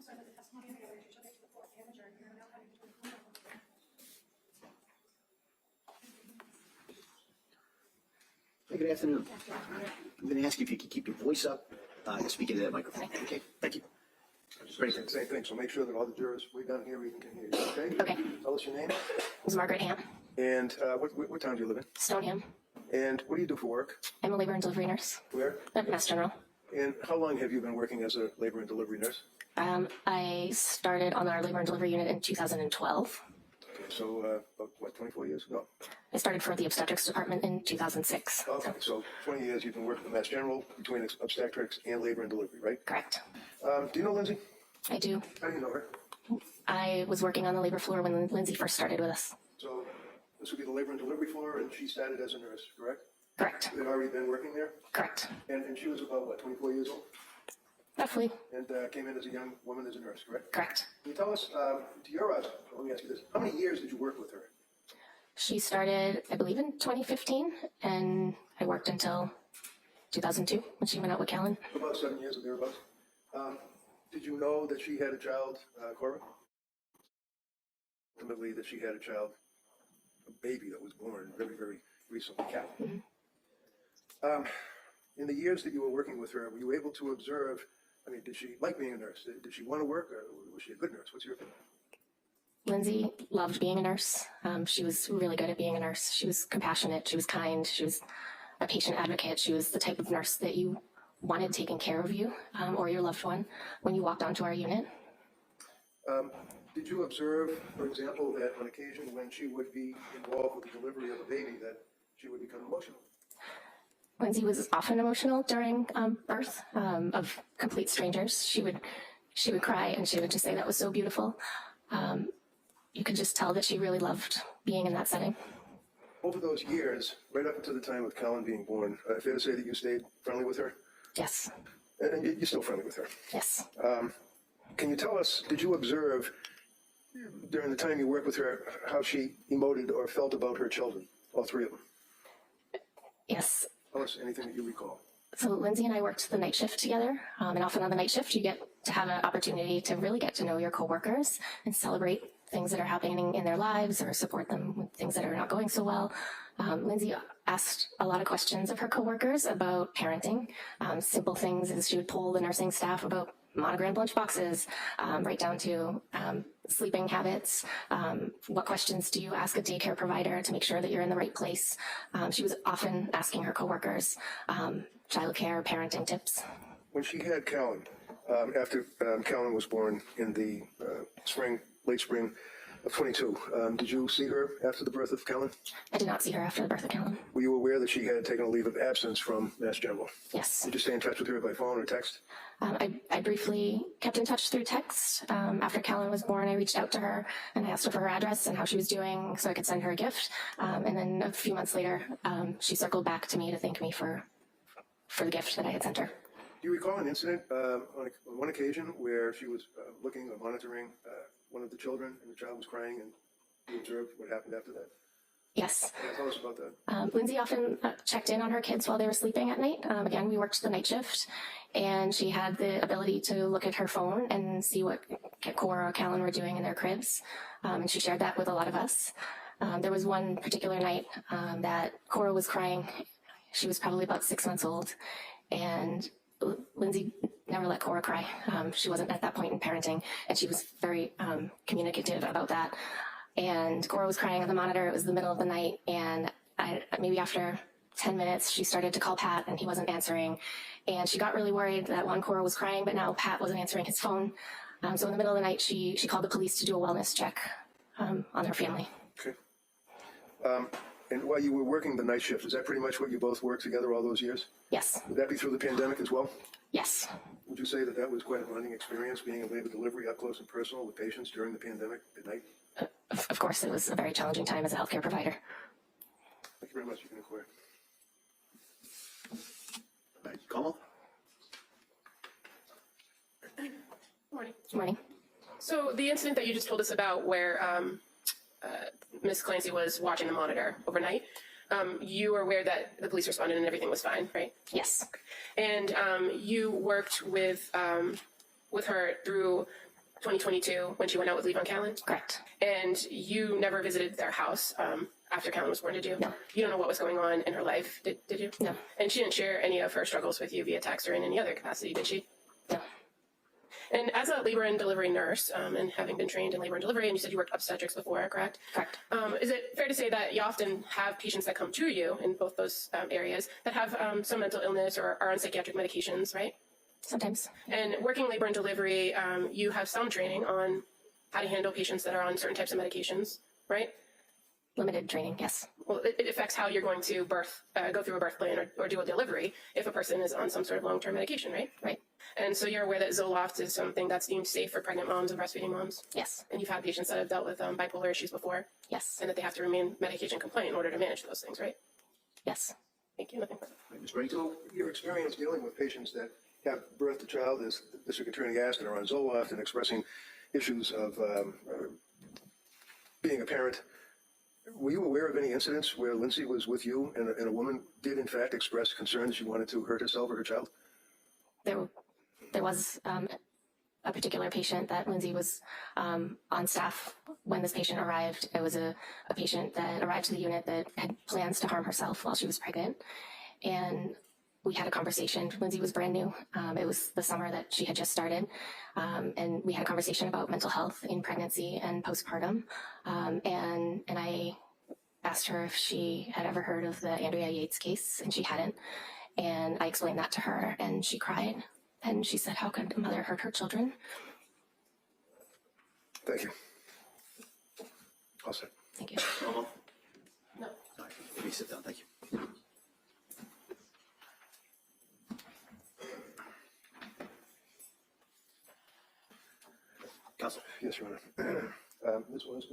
So that the testimony of the other shall take the floor and adjourn. You are now having to do Good afternoon. I'm going to ask you if you could keep your voice up and speak into that microphone. Okay, thank you. Great. Same thing. So make sure that all the jurors way down here even can hear you. Okay. Okay. Tell us your name It's Margaret Ham, and what town do you live in? Stoneham. And what do you do for work? I'm a labor and delivery nurse Where? at Mass General. And how long have you been working as a labor and delivery nurse? I started on our labor and delivery unit in 2012. Okay, so about what, 24 years ago? I started for the obstetrics department in 2006. Okay, so 20 years you've been working at Mass General between obstetrics and labor and delivery, right? Correct. Do you know Lindsay? I do. How do you know her? I was working on the labor floor when Lindsay first started with us. So this would be the labor and delivery floor, and she started as a nurse, correct? Correct. You had already been working there? Correct. And she was about, what, 24 years old? Roughly. And came in as a young woman as a nurse, correct? Correct. Can you tell us, to your let me ask you this, how many years did you work with her? She started, I believe, in 2015, and I worked until 2002 when she went out with Callan. About 7 years or thereabouts. Did you know that she had a child, Cora? Ultimately, that she had a child, a baby that was born very, very recently, Callan. In the years that you were working with her, were you able to observe, I mean, did she like being a nurse? Did she want to work, or was she a good nurse? What's your opinion? Lindsay loved being a nurse. She was really good at being a nurse. She was compassionate. She was kind. She was a patient advocate. She was the type of nurse that you wanted taking care of you or your loved one when you walked onto our unit. Did you observe, for example, that on occasion when she would be involved with the delivery of a baby that she would become emotional? Lindsay was often emotional during birth of complete strangers. She would cry and she would just say that was so beautiful. You could just tell that she really loved being in that setting. Over those years, right up until the time of Callan being born, fair to say that you stayed friendly with her? Yes. And you're still friendly with her? Yes. Can you tell us, did you observe during the time you worked with her how she emoted or felt about her children, all three of them? Yes. Tell us anything that you recall. So Lindsay and I worked the night shift together, and often on the night shift you get to have an opportunity to really get to know your coworkers and celebrate things that are happening in their lives or support them with things that are not going so well. Lindsay asked a lot of questions of her coworkers about parenting, simple things as she would poll the nursing staff about monogrammed lunch boxes, right down to sleeping habits. What questions do you ask a daycare provider to make sure that you're in the right place? She was often asking her coworkers childcare, parenting tips. When she had Callan, after Callan was born in the late spring of 22, did you see her after the birth of Callan? I did not see her after the birth of Callan. Were you aware that she had taken a leave of absence from Mass General? Yes. Did you stay in touch with her by phone or text? I briefly kept in touch through text. After Callan was born, I reached out to her and I asked her for her address and how she was doing so I could send her a gift. And then a few months later, she circled back to me to thank me for the gift that I had sent her. Do you recall an incident on one occasion where she was looking or monitoring one of the children and the child was crying and you observed what happened after that? Yes. Yeah, tell us about that. Lindsay often checked in on her kids while they were sleeping at night. Again, we worked the night shift, and she had the ability to look at her phone and see what Cora or Callan were doing in their cribs, and she shared that with a lot of us. There was one particular night that Cora was crying. She was probably about 6 months old, and Lindsay never let Cora cry. She wasn't at that point in parenting, and she was very communicative about that. And Cora was crying on the monitor. It was the middle of the night, and maybe after 10 minutes, she started to call Pat, and he wasn't answering. And she got really worried that one, Cora was crying, but now Pat wasn't answering his phone. So in the middle of the night, she called the police to do a wellness check on her family. Okay. And while you were working the night shift, is that pretty much what you both worked together all those years? Yes. Would that be through the pandemic as well? Yes. Would you say that that was quite a bonding experience, being in labor delivery up close and personal with patients during the pandemic at night? Of course, it was a very challenging time as a healthcare provider. Thank you very much. You can inquire. Kamal? Morning. Good morning. So the incident that you just told us about where Ms. Clancy was watching the monitor overnight, you were aware that the police responded and everything was fine, right? Yes. And you worked with her through 2022 when she went out with leave on Callan? Correct. And you never visited their house after Callan was born, did you? No. You don't know what was going on in her life, did you? No. And she didn't share any of her struggles with you via text or in any other capacity, did she? No. And as a labor and delivery nurse, and having been trained in labor and delivery, and you said you worked obstetrics before, correct? Correct. Is it fair to say that you often have patients that come to you in both those areas that have some mental illness or are on psychiatric medications, right? Sometimes. And working labor and delivery, you have some training on how to handle patients that are on certain types of medications, right? Limited training, yes. Well, it affects how you're going to go through a birth plan or do a delivery if a person is on some sort of long-term medication, right? Right. And so you're aware that Zoloft is something that's deemed safe for pregnant moms and breastfeeding moms? Yes. And you've had patients that have dealt with bipolar issues before? Yes. And that they have to remain medication compliant in order to manage those things, right? Yes. Thank you. Nothing further. Ms. Bennington? So your experience dealing with patients that have birthed a child, as the district attorney asked, and are on Zoloft and expressing issues of being a parent, were you aware of any incidents where Lindsay was with you and a woman did in fact express concern that she wanted to hurt herself or her child? There was a particular patient that Lindsay was on staff when this patient arrived. It was a patient that arrived to the unit that had plans to harm herself while she was pregnant. And we had a conversation. Lindsay was brand new. It was the summer that she had just started. And we had a conversation about mental health in pregnancy and postpartum. And I asked her if she had ever heard of the Andrea Yates case, and she hadn't. And I explained that to her, and she cried. And she said, how could a mother hurt her children? Thank you. All set. Thank you. No. No. All right, let me sit down, thank you. Counsel? Yes, Your Honor. Ms. West,